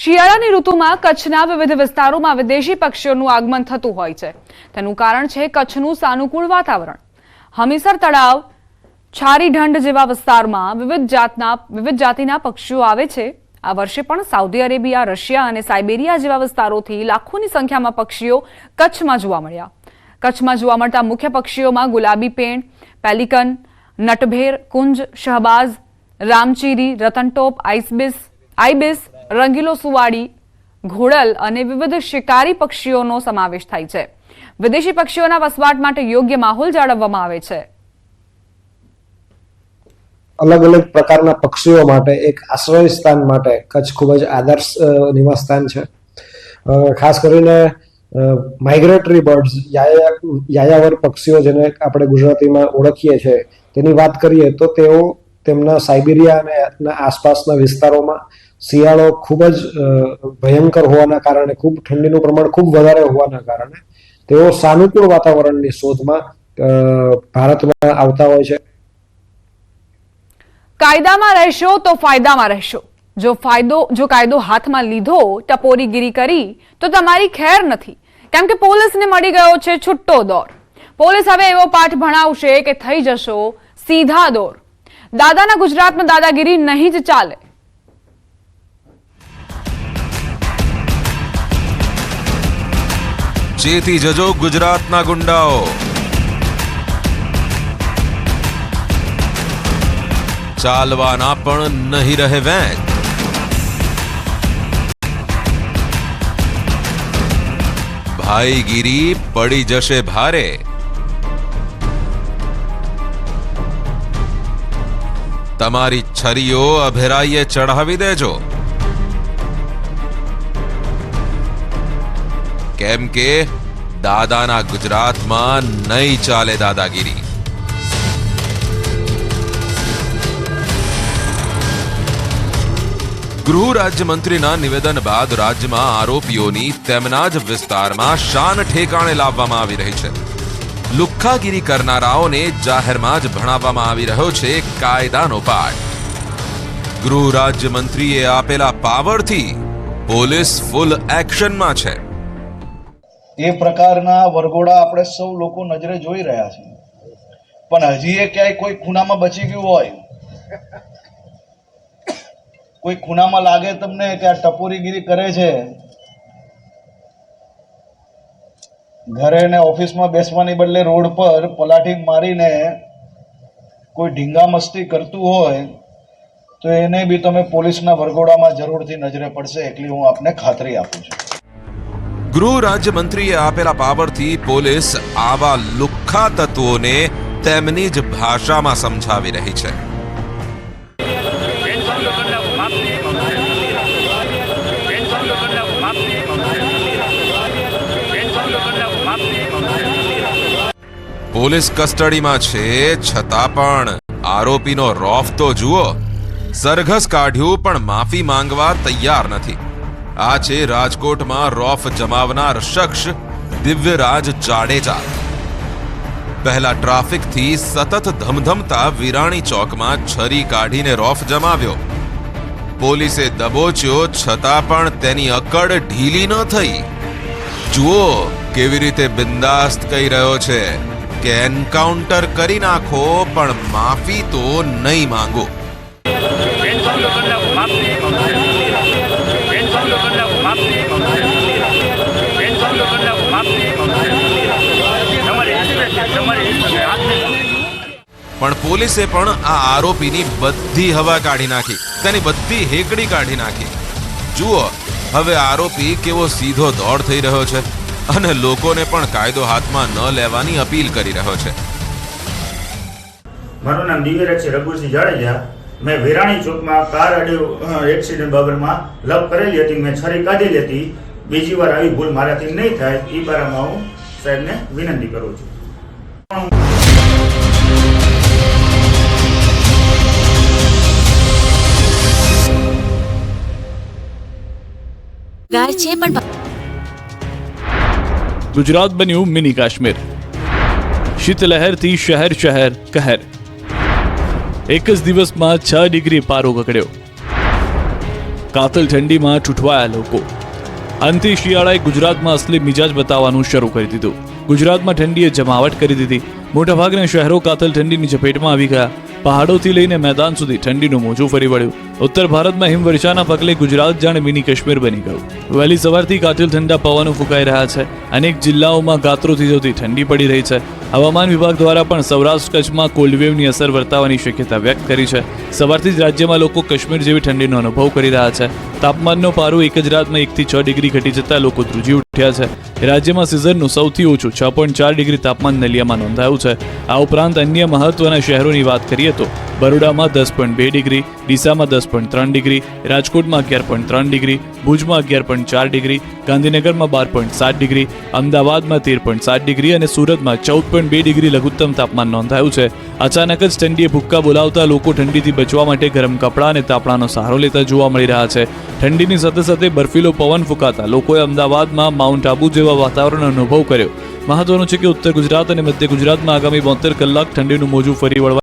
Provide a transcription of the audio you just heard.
શિયાળાની ઋતુમાં કચ્છના વિવિધ વિસ્તારોમાં વિદેશી પક્ષીઓનું આગમન થતું હોય છે। તેનું કારણ છે કચ્છનું સાનુકૂળ વાતાવરણ। હમીસર તળાવ, છારીઢંઢ જેવા વિસ્તારમાં વિવિધ જાતિના પક્ષીઓ આવે છે। આ વર્ષે પણ સાઉદી અરેબિયા, રશિયા અને સાઇબેરિયા જેવા વિસ્તારોથી લાખોની સંખ્યામાં પક્ષીઓ કચ્છમાં જોવા મળ્યા। કચ્છમાં જોવા મળતા મુખ્ય પક્ષીઓમાં ગુલાબી પેણ, પેલિકન, નટભેર, કુંજ, શહબાઝ, રામચીરી, રતનટોપ, આઈબિસ, રંગીલો સુવાડી, ઘોડલ અને વિવિધ શિકારી પક્ષીઓનો સમાવેશ થાય છે। વિદેશી પક્ષીઓના વસવાટ માટે યોગ્ય માહોલ જાળવવામાં આવે છે। अलग अलग प्रकारना पक्षीओ माटे एक आश्रय स्थान माटे कच्छ खूब ज आदर्श निवास स्थान छे। खास करीने माइग्रेटरी बर्ड्स यायावर पक्षीओ जेने आपणे गुजरातीमां ओळखीए छे तेनी वात करीए तो तेओ तेमना साइबेरिया अने आसपासना विस्तारोमां शियाळो खूब ज भयंकर होवाना कारणे, खूब ठंडीनुं प्रमाण खूब वधारे होवाना कारणे तेओ सानुकूळ वातावरणनी शोधमां भारतमां आवता होय छे। कायदामां रहेशो तो फायदामां रहेशो। जो कायदो हाथमां लीधो, टपोरीगिरी करी तो तमारी खेर नथी, केम के पोलीसने मळी गयो छे छुट्टो दौर। पोलीस हवे एवो पाठ भणावशे के थई जशो सीधा दौर। दादाना गुजरातमां दादागिरी नहीं ज चाले। चेती जजो गुजरातना गुंडाओ। चालवाना पण नहीं रहे वेंच। भाईगिरी पड़ी जशे भारे। तमारी छरीओ अभेराईए चढ़ावी देजो, केम के दादाना गुजरात में नहीं चाले दादागिरी। गृह राज्य मंत्रीना निवेदन बाद राज्य में आरोपीओनी तेमना ज विस्तारमां शान ठेकाणे लाववामां आवी रही छे। લુખ્ખાગીરી કરનારાઓને જાહેરમાં જ ભણાવવામાં આવી રહ્યો છે કાયદાનો પાઠ। ગૃહ રાજ્ય મંત્રીએ આપેલા પાવરથી પોલીસ ફૂલ એક્શનમાં છે। એ પ્રકારના વરઘોડા આપણે સૌ લોકો નજરે જોઈ રહ્યા છે, પણ હજી એ ક્યાંય કોઈ ખૂણામાં બચી ગયું હોય, કોઈ ખૂણામાં લાગે તમને કે આ ટપોરીગીરી કરે છે, ઘરે ને ઓફિસમાં બેસવાની બદલે રોડ પર પલાઠી મારીને કોઈ ઢીંગા મસ્તી કરતું હોય તો એને બી તમે પોલીસના વરઘોડામાં જરૂરથી નજરે પડશે, એટલી હું આપને ખાતરી આપું છું। ગૃહ રાજ્ય મંત્રીએ આપેલા પાવરથી પોલીસ આવા લુખ્ખા તત્વોને તેમની જ ભાષામાં સમજાવી રહી છે। પોલીસ કસ્ટડીમાં છે છતાં પણ આરોપીનો રોફ તો જુઓ। સરઘસ કાઢ્યું પણ માફી માંગવા તૈયાર નથી। આ છે રાજકોટમાં રોફ જમાવનાર શખ્સ દિવ્યરાજ જાડેજા। પહેલા ટ્રાફિકથી સતત ધમધમતા વિરાણી ચોકમાં છરી કાઢીને રોફ જમાવ્યો। પોલીસે દબોચ્યો છતાં પણ તેની અકડ ઢીલી ન થઈ। જુઓ કેવી રીતે બિંદાસ્ત કહી રહ્યો છે કે એન્કાઉન્ટર કરી નાખો પણ માફી તો નહીં માંગો। પણ પોલીસે પણ આ આરોપીની બધી હવા કાઢી નાખી, તેની બધી હેકડી કાઢી નાખી। જુઓ હવે આરોપી કેવો સીધો દોડ થઈ રહ્યો છે અને લોકોને પણ કાયદો હાથમાં ન લેવાની અપીલ કરી રહ્યો છે। મારું નામ દિવ્યરાજ છે રઘુસિંહ જાડેજા। મેં વિરાણી ચોકમાં કાર અડ્યો એક્સિડન્ટ બાબતમાં લપ કરેલી હતી, મેં છરી કાઢેલી હતી। બીજી વાર આવી ભૂલ મારાથી નહીં થાય એ બારામાં હું સાહેબને વિનંતી કરું છું। गुजरात बन्यु मिनी काश्मीर। शीतलहर थी शहर शहर कहर। एक ज दिवस में 6 डिग्री पारो गगड़्यो। કાતલ ઠંડીમાં ઠૂઠવાયા લોકો. અંતે શિયાળાએ ગુજરાતમાં અસલી મિજાજ બતાવવાનું શરૂ કરી દીધું. ગુજરાતમાં ઠંડીએ જમાવટ કરી દીધી. મોટાભાગના શહેરો કાતલ ઠંડીની ઝપેટમાં આવી ગયા. પહાડોથી લઈને મેદાન સુધી ઠંડીનું મોજું ફરી વળ્યું. ઉત્તર ભારતમાં હિમવર્ષાના પગલે ગુજરાત જાણે મિની કાશ્મીર બની ગયું. વહેલી સવારથી કાતિલ ઠંડા પવનો ફૂંકાઈ રહ્યા છે. અનેક જિલ્લાઓમાં ગાત્રો થીજવતી ઠંડી પડી રહી છે. હવામાન વિભાગ દ્વારા પણ સૌરાષ્ટ્ર કચ્છમાં કોલ્ડવેવની અસર વર્તાવાની શક્યતા વ્યક્ત કરી છે. સવારથી જ રાજ્યમાં લોકો કાશ્મીર જેવી ઠંડીનો અનુભવ કરી રહ્યા છે. તાપમાનનો પારો એક જ રાતમાં 1 થી 6 ડિગ્રી ઘટી જતા લોકો ધ્રુજી ઉઠ્યા છે. રાજ્યમાં સિઝનનું સૌથી ઓછું 6.4 ડિગ્રી તાપમાન નલિયામાં નોંધાયું છે. આ ઉપરાંત અન્ય મહત્વના શહેરોની વાત કરીએ તો બરોડામાં 10.2 ડિગ્રી, ડીસામાં 10.3 ડિગ્રી, રાજકોટમાં 11.3 ડિગ્રી, ભુજમાં 11.4 ડિગ્રી, ગાંધીનગરમાં 12.7 ડિગ્રી, અમદાવાદમાં 13.7 ડિગ્રી અને સુરતમાં 14.2 ડિગ્રી લઘુત્તમ તાપમાન નોંધાયું છે. અચાનક જ ઠંડીએ ભૂક્કા બોલાવતા લોકો ઠંડીથી બચવા માટે ગરમ કપડાં અને તાપણાનો સહારો લેતા જોવા મળી રહ્યા છે. ઠંડીની સાથે સાથે બર્ફીલો પવન ફૂંકાતા લોકોએ અમદાવાદમાં માઉન્ટ આબુ જેવા વાતાવરણનો અનુભવ કર્યો. મહત્વનું છે કે ઉત્તર ગુજરાત અને મધ્ય ગુજરાતમાં આગામી 72 કલાક ઠંડીનું મોજું ફરી વળવા